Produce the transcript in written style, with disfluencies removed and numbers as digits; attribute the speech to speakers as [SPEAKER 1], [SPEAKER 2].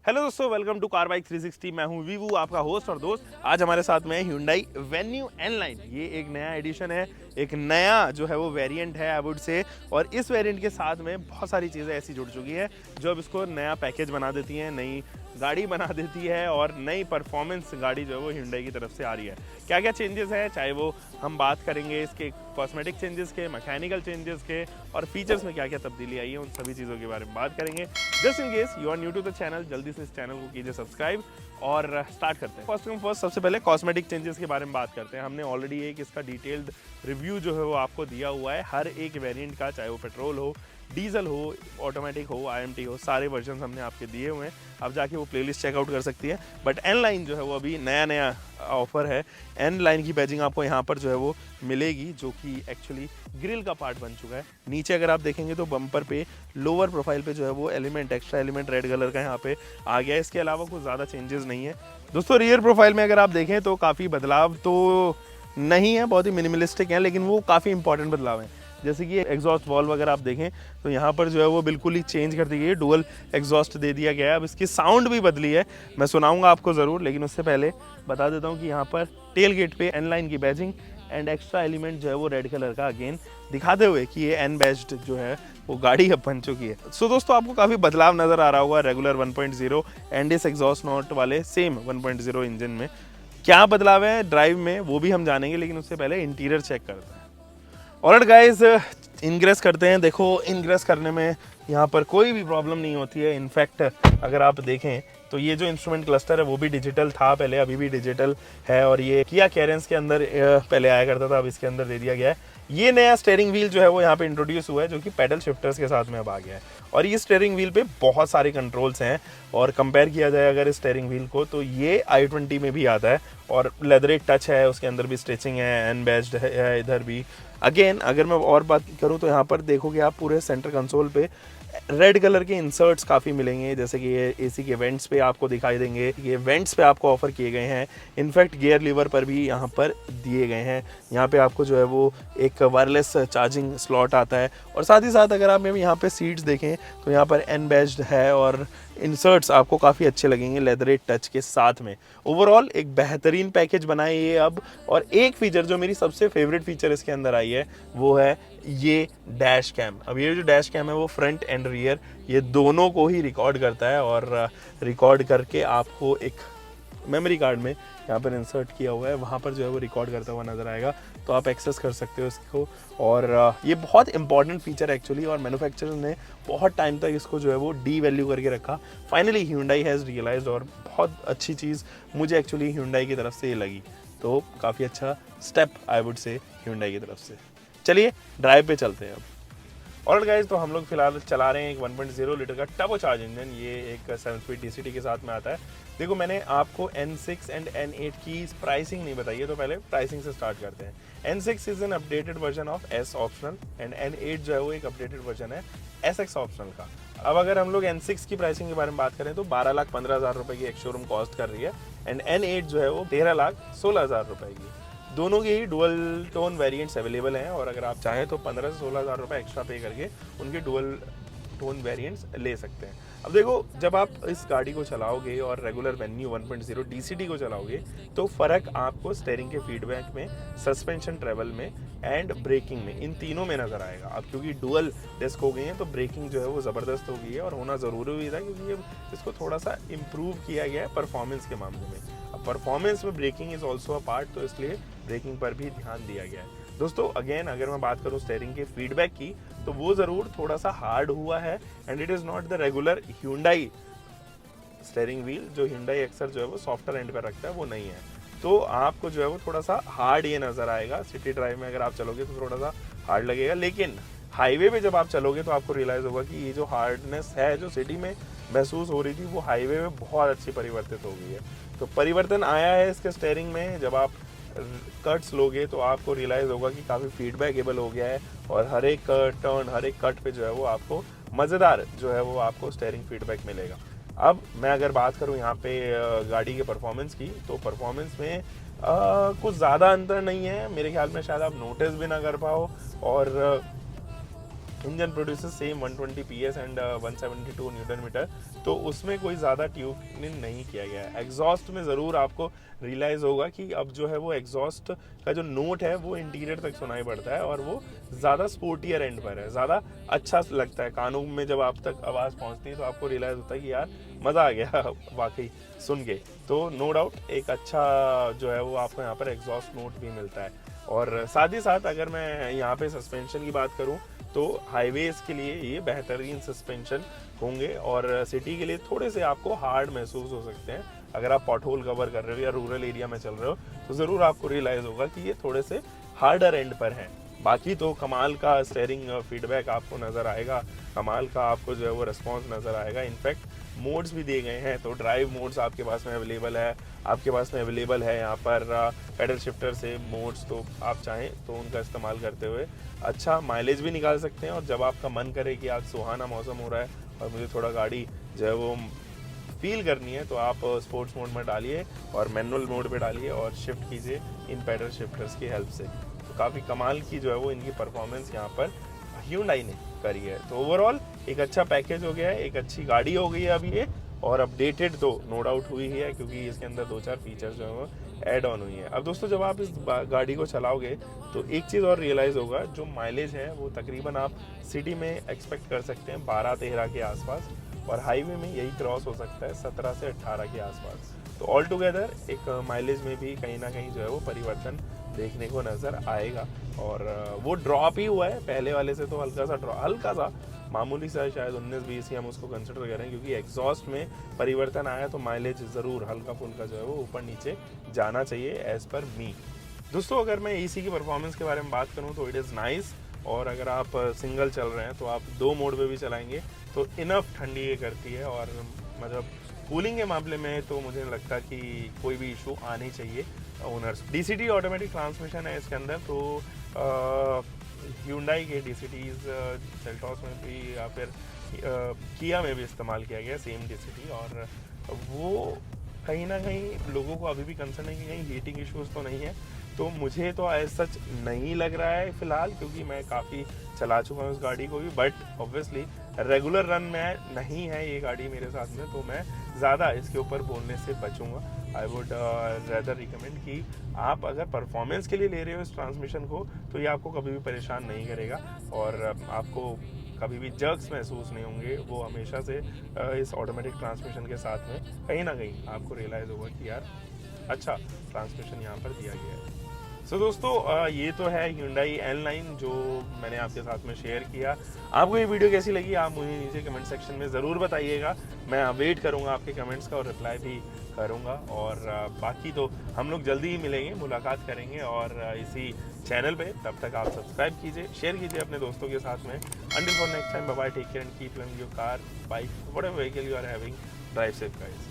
[SPEAKER 1] Hello दोस्तों, welcome to car bike 360। मैं हूं वीवू, आपका होस्ट और दोस्त। आज हमारे साथ में है Hyundai Venue N Line। ये एक नया एडिशन है, एक नया जो है वो वेरिएंट है आई वुड से। और इस वेरिएंट के साथ में बहुत सारी चीज़ें ऐसी जुड़ चुकी है जो अब इसको नया पैकेज बना देती हैं, नई गाड़ी बना देती है और नई परफॉर्मेंस गाड़ी जो है वो Hyundai की तरफ से आ रही है। क्या क्या चेंजेस हैं, चाहे वो हम बात करेंगे इसके कॉस्मेटिक चेंजेस के, मैकेनिकल चेंजेस के और फीचर्स में क्या क्या तब्दीली आई है, उन सभी चीज़ों के बारे में बात करेंगे। Just in case you are new to the channel, जल्दी से इस चैनल को कीजिए सब्सक्राइब और स्टार्ट करते हैं। फर्स्ट सबसे पहले कॉस्मेटिक चेंजेस के बारे में बात करते हैं। हमने ऑलरेडी एक इसका डिटेल्ड रिव्यू जो है वो आपको दिया हुआ है हर एक वेरिएंट का, चाहे वो पेट्रोल हो, डीजल हो, ऑटोमेटिक हो, IMT हो, सारे वर्जन हमने आपके दिए हुए हैं। आप जाके वो प्लेलिस्ट चेकआउट कर सकती है। बट एन लाइन जो है वो अभी नया ऑफर है। एन लाइन की बैजिंग आपको यहाँ पर जो है वो मिलेगी, जो कि एक्चुअली ग्रिल का पार्ट बन चुका है। नीचे अगर आप देखेंगे तो बम्पर पे लोअर प्रोफाइल पे जो है वो element, extra element red colour का यहाँ पे आ गया है। इसके अलावा कुछ ज़्यादा चेंजेस नहीं है। दोस्तों रियर प्रोफाइल में अगर आप देखें तो काफ़ी बदलाव तो नहीं है, बहुत ही मिनिमलिस्टिक है, लेकिन वो काफ़ी इंपॉर्टेंट बदलाव है। जैसे कि एग्जॉस्ट वॉल्व अगर आप देखें तो यहाँ पर जो है वो बिल्कुल ही चेंज कर दी गई है, डुअल एग्जॉस्ट दे दिया गया है। अब इसकी साउंड भी बदली है, मैं सुनाऊंगा आपको ज़रूर, लेकिन उससे पहले बता देता हूँ कि यहाँ पर टेल गेट पे एन लाइन की बैजिंग एंड एक्स्ट्रा एलिमेंट जो है वो रेड कलर का अगेन दिखाते हुए कि ये एन बैज्ड जो है वो गाड़ी अब बन चुकी है। सो दोस्तों आपको काफ़ी बदलाव नज़र आ रहा होगा रेगुलर 1.0 एंड इस एग्जॉस्ट नॉट वाले सेम 1.0 इंजन में। क्या बदलाव है ड्राइव में वो भी हम जानेंगे, लेकिन उससे पहले इंटीरियर चेक करते हैं। ऑलराइट गाइस, इनग्रेस करते हैं। देखो इनग्रेस करने में यहाँ पर कोई भी प्रॉब्लम नहीं होती है। इनफैक्ट अगर आप देखें तो ये जो इंस्ट्रूमेंट क्लस्टर है वो भी डिजिटल था पहले, अभी भी डिजिटल है। और ये किया कैरेंस के अंदर पहले आया करता था, अब इसके अंदर दे दिया गया है। ये नया स्टीयरिंग व्हील जो है वो यहाँ पे इंट्रोड्यूस हुआ है, जो कि पेडल शिफ्टर्स के साथ में अब आ गया है। और ये स्टीयरिंग व्हील पे बहुत सारे कंट्रोल्स हैं, और कंपेयर किया जाए अगर इस स्टीयरिंग व्हील को तो ये i20 में भी आता है। और लेदरेट टच है, उसके अंदर भी स्टिचिंग है, एन बैज्ड है इधर भी। अगेन अगर मैं और बात करूं तो यहाँ पर देखोगे आप पूरे सेंटर कंसोल पे रेड कलर के इंसर्ट्स काफ़ी मिलेंगे, जैसे कि ये एसी के वेंट्स पे आपको दिखाई देंगे, ये वेंट्स पे आपको ऑफर किए गए हैं। इनफैक्ट गियर लीवर पर भी यहाँ पर दिए गए हैं। यहाँ पे आपको जो है वो एक वायरलेस चार्जिंग स्लॉट आता है। और साथ ही साथ अगर आप यहाँ पे सीट्स देखें तो यहाँ पर एन बैज्ड है और इंसर्ट्स आपको काफ़ी अच्छे लगेंगे लेदरेट टच के साथ में। ओवरऑल एक बेहतरीन पैकेज बनाए ये अब। और एक फीचर जो मेरी सबसे फेवरेट फीचर इसके अंदर आई है वो है ये डैश कैम। अब ये जो डैश कैम है वो फ्रंट एंड रियर ये दोनों को ही रिकॉर्ड करता है, और रिकॉर्ड करके आपको एक मेमोरी कार्ड में यहाँ पर इंसर्ट किया हुआ है, वहाँ पर जो है वो रिकॉर्ड करता हुआ नज़र आएगा, तो आप एक्सेस कर सकते हो इसको। और ये बहुत इंपॉर्टेंट फीचर है एक्चुअली, और मैन्युफैक्चरर ने बहुत टाइम तक इसको जो है वो डी वैल्यू करके रखा। फाइनली Hyundai हैज़ रियलाइज्ड, और बहुत अच्छी चीज़ मुझे एक्चुअली Hyundai की तरफ से ये लगी। तो काफ़ी अच्छा step I would say Hyundai की तरफ से। चलिए ड्राइव पे चलते हैं अब। ऑलराइट गाइस, तो हम लोग फिलहाल चला रहे हैं एक 1.0 लीटर का टर्बो चार्ज इंजन। ये एक 7 स्पीड DCT के साथ में आता है। देखो मैंने आपको N6 एंड N8 की प्राइसिंग नहीं बताई है, तो पहले प्राइसिंग से स्टार्ट करते हैं। N6 is an updated version of S optional and N8 जो है वो एक अपडेटेड वर्जन है SX ऑप्शनल का। अब अगर हम लोग N6 की प्राइसिंग के बारे में बात करें तो 12,15,000 रुपए की एक शोरूम कॉस्ट कर रही है, एंड N8 जो है वो 13,16,000 रुपए की। दोनों के ही डुअल टोन वेरिएंट्स अवेलेबल हैं, और अगर आप चाहें तो 15 से 16,000 रुपये एक्स्ट्रा पे करके उनके डुअल टोन वेरिएंट्स ले सकते हैं। अब देखो जब आप इस गाड़ी को चलाओगे और रेगुलर वेन्यू 1.0 DCT को चलाओगे तो फ़र्क आपको स्टीयरिंग के फीडबैक में, सस्पेंशन ट्रेवल में एंड ब्रेकिंग में, इन तीनों में नज़र आएगा। अब क्योंकि डुअल डिस्क हो गई है तो ब्रेकिंग जो है वो ज़बरदस्त हो गई है, और होना ज़रूरी भी था, क्योंकि अब इसको थोड़ा सा इम्प्रूव किया गया है परफॉर्मेंस के मामले में। अब परफॉर्मेंस में breaking is also a part, तो इसलिए ब्रेकिंग पर भी ध्यान दिया गया है। दोस्तों अगेन अगर मैं बात करूं स्टीयरिंग के फीडबैक की तो वो ज़रूर थोड़ा सा हार्ड हुआ है, and it is not the regular Hyundai steering wheel जो Hyundai अक्सर जो है वो सॉफ्टर एंड पर रखता है, वो नहीं है। तो आपको जो है वो थोड़ा सा हार्ड ये नज़र आएगा। सिटी ड्राइव में अगर आप चलोगे तो थोड़ा सा हार्ड लगेगा, लेकिन हाईवे पे जब आप चलोगे तो आपको रियलाइज़ होगा कि ये जो हार्डनेस है जो सिटी में महसूस हो रही थी वो हाईवे में बहुत अच्छी परिवर्तित हो गई है। तो परिवर्तन आया है इसके स्टीयरिंग में। जब आप कट्स लोगे तो आपको रियलाइज़ होगा कि काफ़ी फीडबैकेबल हो गया है, और हर एक टर्न, हर एक कट पे जो है वो आपको मज़ेदार जो है वो आपको स्टीयरिंग फीडबैक मिलेगा। अब मैं अगर बात करूं यहाँ पे गाड़ी के परफॉर्मेंस की, तो परफॉर्मेंस में कुछ ज़्यादा अंतर नहीं है मेरे ख्याल में, शायद आप नोटिस भी ना कर पाओ। और engine producer same 120 PS and 172 newton metre, तो उसमें कोई ज़्यादा ट्यूनिंग नहीं किया गया है। एग्जॉस्ट में ज़रूर आपको रियलाइज़ होगा कि अब जो है वो एग्जॉस्ट का जो नोट है वो इंटीरियर तक सुनाई पड़ता है और वो ज़्यादा स्पोर्टियर एंड पर है, ज़्यादा अच्छा लगता है कानों में। जब आप तक आवाज़ पहुंचती है तो आपको रियलाइज़ होता है कि यार मज़ा आ गया वाकई सुन के। तो नो डाउट एक अच्छा जो है वो आपको यहाँ पर एग्जॉस्ट नोट भी मिलता है। और साथ ही साथ अगर मैं यहाँ पे सस्पेंशन की बात करूँ तो हाईवेज के लिए ये बेहतरीन सस्पेंशन होंगे और सिटी के लिए थोड़े से आपको हार्ड महसूस हो सकते हैं। अगर आप पॉट होल कवर कर रहे हो या रूरल एरिया में चल रहे हो तो ज़रूर आपको रियलाइज़ होगा कि ये थोड़े से हार्डर एंड पर हैं। बाकी तो कमाल का स्टीयरिंग फीडबैक आपको नज़र आएगा, कमाल का आपको जो है वो रिस्पॉन्स नज़र आएगा। इनफैक्ट मोड्स भी दिए गए हैं, तो ड्राइव मोड्स आपके पास में अवेलेबल है, आपके पास में अवेलेबल है यहाँ पर पेडल शिफ्टर से मोड्स, तो आप चाहें तो उनका इस्तेमाल करते हुए अच्छा माइलेज भी निकाल सकते हैं। और जब आपका मन करे कि आज सुहाना मौसम हो रहा है और मुझे थोड़ा गाड़ी जो है वो फील करनी है तो आप स्पोर्ट्स मोड में डालिए और मैनुअल मोड पे डालिए और शिफ्ट कीजिए इन पेडल शिफ्टर्स की हेल्प से। तो काफ़ी कमाल की जो है वो इनकी परफॉर्मेंस यहाँ पर Hyundai ने करी है। तो ओवरऑल एक अच्छा पैकेज हो गया है, एक अच्छी गाड़ी हो गई है अभी ये, और अपडेटेड तो नो डाउट हुई ही है क्योंकि इसके अंदर 2-4 फीचर्स जो है वो ऐड ऑन हुई है। अब दोस्तों जब आप इस गाड़ी को चलाओगे तो एक चीज़ और रियलाइज़ होगा, जो माइलेज है वो तकरीबन आप सिटी में एक्सपेक्ट कर सकते हैं 12-13 के आसपास, और हाईवे में यही क्रॉस हो सकता है 17 से 18 के आसपास। तो ऑल टुगेदर एक माइलेज में भी कहीं ना कहीं जो है वो परिवर्तन देखने को नज़र आएगा। और वो ड्रॉप ही हुआ है पहले वाले से, तो हल्का सा मामूली सा शायद 19-20 ही हम उसको कंसिडर करें, क्योंकि एग्जॉस्ट में परिवर्तन आया तो माइलेज ज़रूर हल्का फुल्का जो है वो ऊपर नीचे जाना चाहिए एज़ पर मी। दोस्तों अगर मैं AC की परफॉर्मेंस के बारे में बात करूँ तो इट इज़ नाइस, और अगर आप सिंगल चल रहे हैं तो आप 2 मोड पे भी चलाएंगे तो इनफ ठंडी ये करती है। और मतलब कूलिंग के मामले में तो मुझे लगता कि कोई भी इशू आनी चाहिए ओनर्स। DCT ऑटोमेटिक ट्रांसमिशन है इसके अंदर, तो Hyundai के DCTs सेल्टॉस में भी या फिर किया में भी इस्तेमाल किया गया सेम DCT, और वो कहीं ना कहीं लोगों को अभी भी कंसर्न है कि कहीं हीटिंग इश्यूज तो नहीं है। तो मुझे तो एज सच नहीं लग रहा है फ़िलहाल, क्योंकि मैं काफ़ी चला चुका हूँ उस गाड़ी को भी, बट ऑब्वियसली रेगुलर रन में नहीं है ये गाड़ी मेरे साथ में, तो मैं ज़्यादा इसके ऊपर बोलने से बचूंगा। आई वुड रेदर रिकमेंड कि आप अगर परफॉर्मेंस के लिए ले रहे हो इस ट्रांसमिशन को तो ये आपको कभी भी परेशान नहीं करेगा और आपको कभी भी जर्क्स महसूस नहीं होंगे। वो हमेशा से इस ऑटोमेटिक ट्रांसमिशन के साथ में कहीं ना कहीं आपको रियलाइज़ होगा कि यार अच्छा ट्रांसमिशन यहाँ पर दिया गया है। सो दोस्तों ये तो है Hyundai N9 जो मैंने आपके साथ में शेयर किया। आपको ये वीडियो कैसी लगी आप मुझे नीचे कमेंट सेक्शन में ज़रूर बताइएगा। मैं वेट करूँगा आपके कमेंट्स का और रिप्लाई भी करूँगा। और बाकी तो हम लोग जल्दी ही मिलेंगे, मुलाकात करेंगे और इसी चैनल पे। तब तक आप सब्सक्राइब कीजिए, शेयर कीजिए अपने दोस्तों के साथ में। Until for next time, bye bye, take care and keep learning your car, bike, whatever vehicle you are having, drive safe guys.